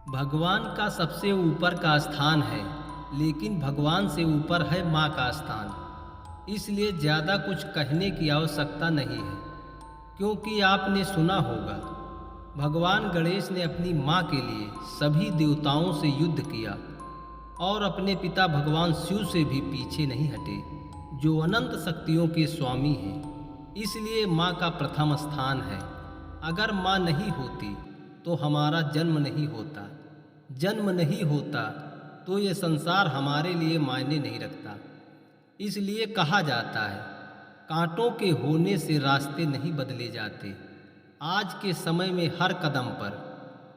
भगवान का सबसे ऊपर का स्थान है, लेकिन भगवान से ऊपर है माँ का स्थान। इसलिए ज़्यादा कुछ कहने की आवश्यकता नहीं है, क्योंकि आपने सुना होगा भगवान गणेश ने अपनी माँ के लिए सभी देवताओं से युद्ध किया और अपने पिता भगवान शिव से भी पीछे नहीं हटे, जो अनंत शक्तियों के स्वामी हैं। इसलिए माँ का प्रथम स्थान है। अगर माँ नहीं होती तो हमारा जन्म नहीं होता, जन्म नहीं होता तो ये संसार हमारे लिए मायने नहीं रखता। इसलिए कहा जाता है, कांटों के होने से रास्ते नहीं बदले जाते। आज के समय में हर कदम पर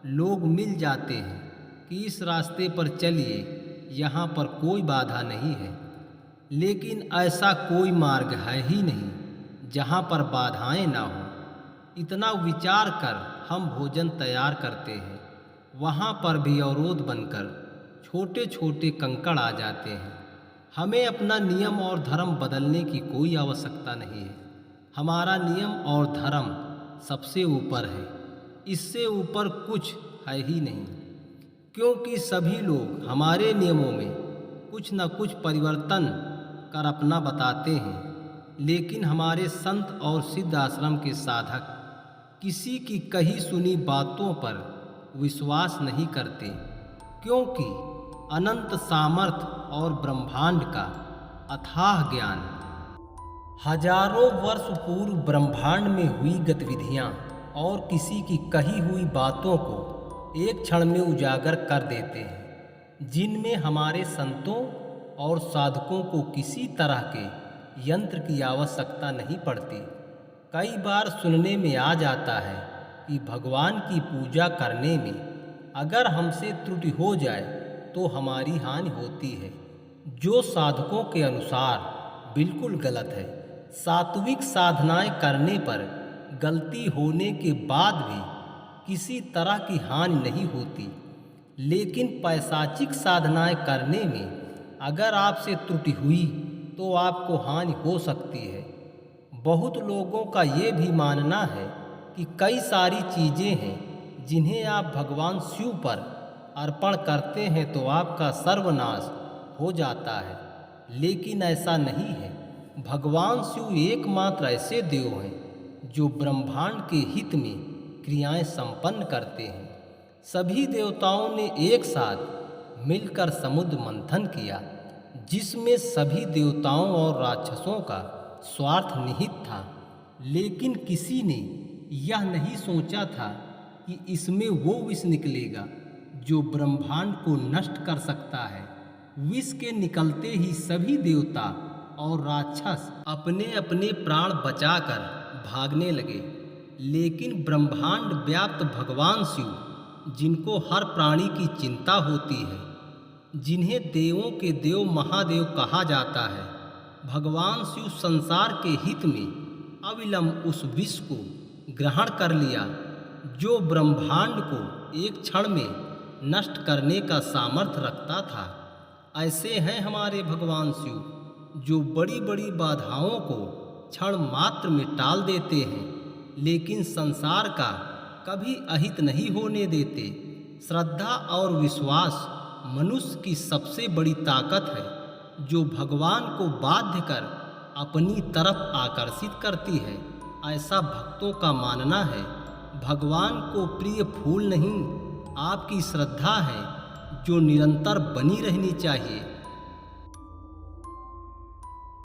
लोग मिल जाते हैं कि इस रास्ते पर चलिए, यहाँ पर कोई बाधा नहीं है। लेकिन ऐसा कोई मार्ग है ही नहीं जहाँ पर बाधाएं ना हो। इतना विचार कर हम भोजन तैयार करते हैं, वहाँ पर भी अवरोध बनकर छोटे छोटे कंकड़ आ जाते हैं। हमें अपना नियम और धर्म बदलने की कोई आवश्यकता नहीं है। हमारा नियम और धर्म सबसे ऊपर है, इससे ऊपर कुछ है ही नहीं। क्योंकि सभी लोग हमारे नियमों में कुछ न कुछ परिवर्तन कर अपना बताते हैं, लेकिन हमारे संत और सिद्ध आश्रम के साधक किसी की कही सुनी बातों पर विश्वास नहीं करते, क्योंकि अनंत सामर्थ्य और ब्रह्मांड का अथाह ज्ञान, हजारों वर्ष पूर्व ब्रह्मांड में हुई गतिविधियां और किसी की कही हुई बातों को एक क्षण में उजागर कर देते हैं, जिनमें हमारे संतों और साधकों को किसी तरह के यंत्र की आवश्यकता नहीं पड़ती। कई बार सुनने में आ जाता है कि भगवान की पूजा करने में अगर हमसे त्रुटि हो जाए तो हमारी हानि होती है, जो साधकों के अनुसार बिल्कुल गलत है। सात्विक साधनाएं करने पर गलती होने के बाद भी किसी तरह की हानि नहीं होती, लेकिन पैशाचिक साधनाएं करने में अगर आपसे त्रुटि हुई तो आपको हानि हो सकती है। बहुत लोगों का ये भी मानना है कि कई सारी चीज़ें हैं जिन्हें आप भगवान शिव पर अर्पण करते हैं तो आपका सर्वनाश हो जाता है, लेकिन ऐसा नहीं है। भगवान शिव एकमात्र ऐसे देव हैं जो ब्रह्मांड के हित में क्रियाएं संपन्न करते हैं। सभी देवताओं ने एक साथ मिलकर समुद्र मंथन किया, जिसमें सभी देवताओं और राक्षसों का स्वार्थ निहित था, लेकिन किसी ने यह नहीं सोचा था कि इसमें वो विष निकलेगा जो ब्रह्मांड को नष्ट कर सकता है। विष के निकलते ही सभी देवता और राक्षस अपने अपने प्राण बचाकर भागने लगे, लेकिन ब्रह्मांड व्याप्त भगवान शिव, जिनको हर प्राणी की चिंता होती है, जिन्हें देवों के देव महादेव कहा जाता है, भगवान शिव संसार के हित में अविलंब उस विष को ग्रहण कर लिया जो ब्रह्मांड को एक क्षण में नष्ट करने का सामर्थ्य रखता था। ऐसे हैं हमारे भगवान शिव, जो बड़ी बड़ी बाधाओं को क्षण मात्र में टाल देते हैं, लेकिन संसार का कभी अहित नहीं होने देते। श्रद्धा और विश्वास मनुष्य की सबसे बड़ी ताकत है, जो भगवान को बाध्य कर अपनी तरफ आकर्षित करती है। ऐसा भक्तों का मानना है। भगवान को प्रिय फूल नहीं, आपकी श्रद्धा है, जो निरंतर बनी रहनी चाहिए।